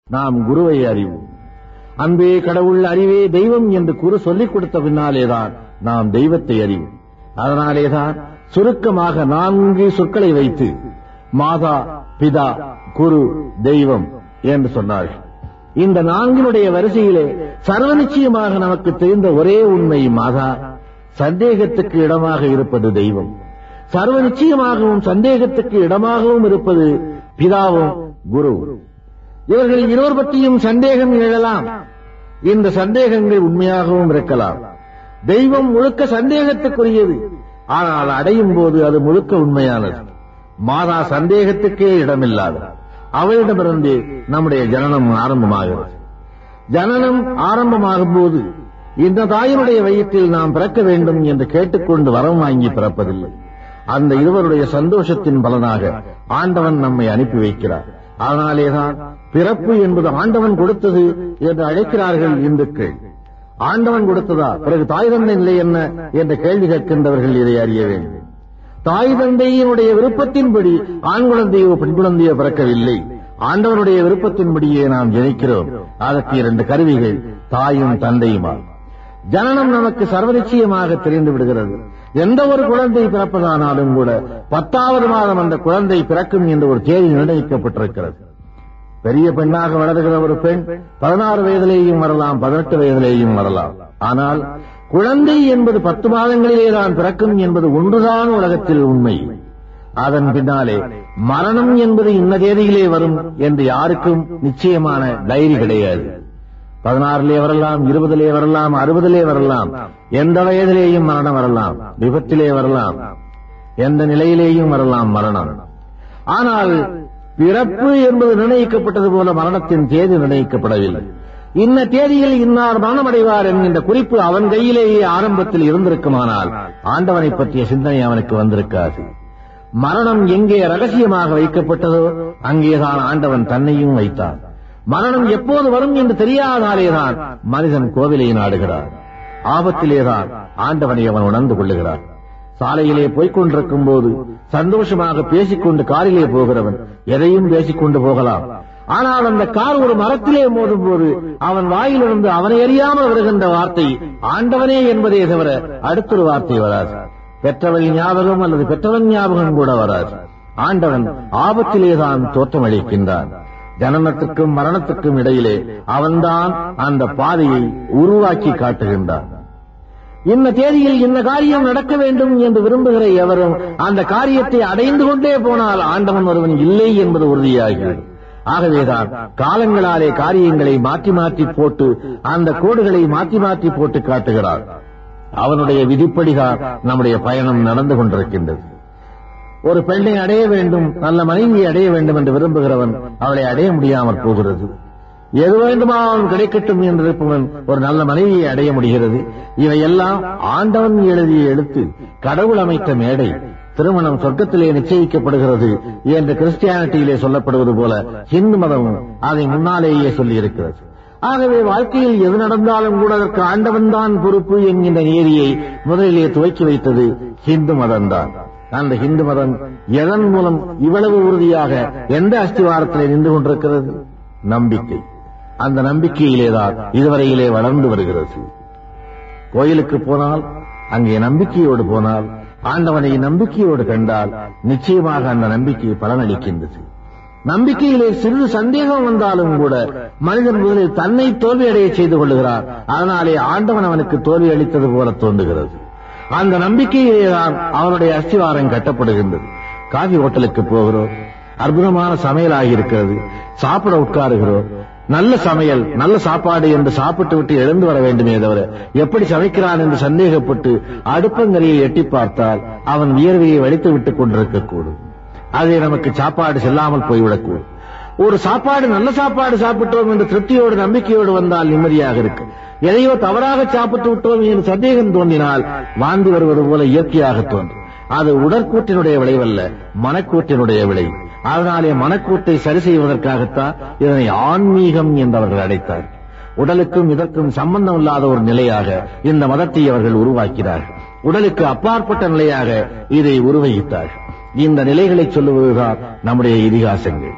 நாம் குருவை அறிவோம். அன்பே கடவுள், அறிவே தெய்வம் என்று குரு சொல்லிக் கொடுத்த பின்னாலேதான் நாம் தெய்வத்தை அறிவோம். அதனாலேதான் சுருக்கமாக 4 சொற்களை வைத்து மாதா, பிதா, குரு, தெய்வம் என்று சொன்னார்கள். இந்த 4 வரிசையிலே சர்வ நிச்சயமாக நமக்கு தெரிந்த ஒரே உண்மை மாதா, சந்தேகத்துக்கு இடமாக இருப்பது தெய்வம். சர்வ நிச்சயமாகவும் சந்தேகத்துக்கு இடமாகவும் இருப்பது பிதாவும் குரு. இவர்கள் இருவர் பற்றியும் சந்தேகம் எழலாம். இந்த சந்தேகங்கள் உண்மையாகவும் இருக்கலாம். தெய்வம் முழுக்க சந்தேகத்துக்குரியது, ஆனால் அடையும் போது அது முழுக்க உண்மையானது. மாதா சந்தேகத்துக்கே இடமில்லாது. அவளிடமிருந்து நம்முடைய ஜனனம் ஆரம்பமாகிறது. ஜனனம் ஆரம்பமாகும் போது இந்த தாயினுடைய வயிற்றில் நாம் பிறக்க வேண்டும் என்று கேட்டுக்கொண்டு வரம் வாங்கி பிறப்பதில்லை. அந்த இருவருடைய சந்தோஷத்தின் பலனாக ஆண்டவன் நம்மை அனுப்பி வைக்கிறார். அதனாலேதான் பிறப்பு என்பது ஆண்டவன் கொடுத்தது என்று அழைக்கிறார்கள் இந்துக்கள். ஆண்டவன் கொடுத்ததா? பிறகு தாய் தந்தை நிலை என்ன என்ற கேள்வி கேட்கின்றவர்கள் இதை அறிய வேண்டும். தாய் தந்தையினுடைய விருப்பத்தின்படி ஆண் குழந்தையோ பெண் குழந்தையோ பிறக்கவில்லை. ஆண்டவனுடைய விருப்பத்தின்படியே நாம் ஜனிக்கிறோம். அதற்கு 2 கருவிகள், தாயும் தந்தையுமா. ஜனனம் நமக்கு சர்வ நிச்சயமாக தெரிந்து விடுகிறது. எந்த ஒரு குழந்தை பிறப்பதானாலும் கூட 10வது மாதம் அந்த குழந்தை பிறக்கும் என்று ஒரு தேதி நிர்ணயிக்கப்பட்டிருக்கிறது. பெரிய பெண்ணாக வளர்கிற ஒரு பெண் 16 வயதிலேயும் வரலாம், 18 வயதிலேயும் வரலாம். ஆனால் குழந்தை என்பது 10 மாதங்களிலேதான் பிறக்கும் என்பது ஒன்றுதான் உலகத்தில் உண்மை. அதன் பின்னாலே மரணம் என்பது இன்ன தேதியிலே வரும் என்று யாருக்கும் நிச்சயமான டைரி கிடையாது. 16 வரலாம், 20 வரலாம், 60 வரலாம். எந்த வயதிலேயும் மரணம் வரலாம், விபத்திலே வரலாம், எந்த நிலையிலேயும் வரலாம் மரணம். ஆனால் பிறப்பு என்பது நிர்ணயிக்கப்பட்டது போல மரணத்தின் தேதி நிர்ணயிக்கப்படவில்லை. இன்ன தேதியில் இன்னார் மரணமடைவார் என்கின்ற குறிப்பு அவன் கையிலேயே ஆரம்பத்தில் இருந்திருக்குமானால் ஆண்டவனை பற்றிய சிந்தனை அவனுக்கு வந்திருக்காது. மரணம் எங்கே ரகசியமாக வைக்கப்பட்டதோ அங்கேதான் ஆண்டவன் தன்னையும் வைத்தான். மரணம் எப்போது வரும் என்று தெரியாதாலேதான் மனிதன் கோவிலை நாடுகிறார். ஆபத்திலேதான் ஆண்டவனை அவன் உணர்ந்து கொள்ளுகிறார். சாலையிலே போய்கொண்டிருக்கும் போது சந்தோஷமாக பேசிக்கொண்டு காரிலே போகிறவன் எதையும் பேசிக்கொண்டு போகலாம். ஆனால் அந்த கார் ஒரு மரத்திலே மோதும் போது அவன் வாயிலிருந்து அவனை அறியாமல் வருகின்ற வார்த்தை ஆண்டவனே என்பதே தவிர அடுத்தொரு வார்த்தை வராது. பெற்றவள் ஞாபகம் அல்லது பெற்றவன் ஞாபகம் கூட வராது. ஆண்டவன் ஆபத்திலேதான் தோற்றமளிக்கின்றான். ஜனனத்துக்கும் மரணத்துக்கும் இடையிலே அவன்தான் அந்த பாதையை உருவாக்கி காட்டுகின்றான். இன்ன தேதியில் இன்ன காரியம் நடக்க வேண்டும் என்று விரும்புகிற எவரும் அந்த காரியத்தை அடைந்து கொண்டே போனால் ஆண்டவன் ஒருவன் இல்லை என்பது உறுதியாகிறது. ஆகவேதான் காலங்களாலே காரியங்களை மாற்றி மாற்றி போட்டு அந்த கோடுகளை மாற்றி மாற்றி போட்டு காட்டுகிறார். அவனுடைய விதிப்படிதான் நம்முடைய பயணம் நடந்து கொண்டிருக்கின்றது. ஒரு பெண்ணை அடைய வேண்டும், நல்ல மனைவியை அடைய வேண்டும் என்று விரும்புகிறவன் அவளை அடைய முடியாமல் போகிறது. எது வேண்டுமா அவன் கிடைக்கட்டும் என்றிருப்பவன் ஒரு நல்ல மனைவியை அடைய முடிகிறது. இவையெல்லாம் ஆண்டவன் எழுதிய எழுத்து, கடவுள் அமைத்த மேடை. திருமணம் சொர்க்கத்திலே நிச்சயிக்கப்படுகிறது என்று கிறிஸ்டியானிட்டியிலே சொல்லப்படுவது போல ஹிந்து மதமும் அதை முன்னாலேயே சொல்லியிருக்கிறது. ஆகவே வாழ்க்கையில் எது நடந்தாலும் கூட அதற்கு ஆண்டவன் தான் பொறுப்பு என்கின்ற நீதியை முதலிலே துவக்கி வைத்தது ஹிந்து மதம்தான். அந்த ஹிந்து மதம் எதன் மூலம் இவ்வளவு உறுதியாக எந்த அஸ்திவாரத்திலே நின்று கொண்டிருக்கிறது? நம்பிக்கை. அந்த நம்பிக்கையிலேதான் இதுவரையிலே வளர்ந்து வருகிறது. கோயிலுக்கு போனால், அங்கே நம்பிக்கையோடு போனால், ஆண்டவனை நம்பிக்கையோடு கண்டால் நிச்சயமாக அந்த நம்பிக்கை பலனளிக்கின்றது. நம்பிக்கையிலே சிறிது சந்தேகம் வந்தாலும் கூட மனிதன் முதலில் தன்னை தோல்வியடைய செய்து கொள்ளுகிறார். அதனாலே ஆண்டவன் அவனுக்கு தோல்வி அளித்தது போல தோன்றுகிறது. அந்த நம்பிக்கையிலேதான் அவனுடைய அஸ்திவாரம் கட்டப்படுகின்றது. காஃபி ஹோட்டலுக்கு போகிறோம், அற்புதமான சமையல் ஆகியிருக்கிறது, சாப்பிட உட்காருகிறோம். நல்ல சமையல், நல்ல சாப்பாடு என்று சாப்பிட்டு விட்டு எழுந்து வர வேண்டுமே தவிர எப்படி சமைக்கிறான் என்று சந்தேகப்பட்டு அடுப்பங்கரையை எட்டி பார்த்தால் அவன் வியர்வையை வடித்து விட்டுக் கொண்டிருக்கக்கூடும். அதை நமக்கு சாப்பாடு செல்லாமல் போய்விடக்கூடும். ஒரு சாப்பாடு, நல்ல சாப்பாடு சாப்பிட்டோம் என்று திருப்தியோடு நம்பிக்கையோடு வந்தால் நிம்மதியாக இருக்கு. எதையோ தவறாக சாப்பிட்டு விட்டோம் என்று சந்தேகம் தோன்றினால் வாந்தி வருவது போல இயற்கையாக தோன்றும். அது உடற்கூற்றினுடைய விளைவல்ல, மனக்கூற்றினுடைய விளைவு. அதனாலே மனக்கூட்டை சரி செய்வதற்காகத்தான் இதனை ஆன்மீகம் என்றவர்கள் அழைத்தார். உடலுக்கும் இதற்கும் சம்பந்தம் இல்லாத ஒரு நிலையாக இந்த மதத்தை அவர்கள் உருவாக்கினார்கள். உடலுக்கு அப்பாற்பட்ட நிலையாக இதை உருவகித்தார்கள். இந்த நிலைகளை சொல்லுவதுதான் நம்முடைய இதிகாசங்கள்.